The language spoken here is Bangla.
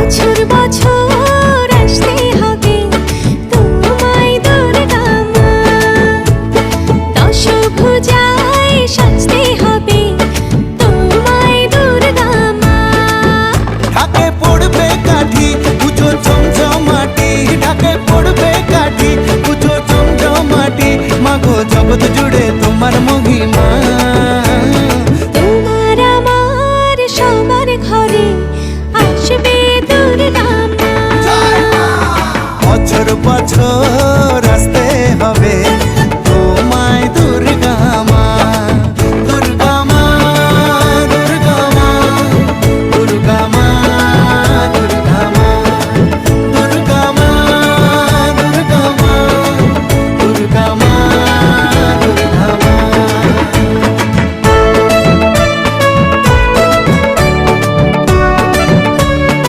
বছর বছর আসতে হবে তোমায় দুর্গা মা, দশভুজায় সাজতে হবে তোমায় দুর্গা মা। ঢাকে পড়বে কাঠি পুজো জমজমাটি, ঢাকে পড়বে কাঠি পুজো জমজমাটি, মাগো জগৎ জুড়ে তোমার মহিমা। তোমার আমার সবার ঘরে আসবে দুর্গা মা। বছর বছর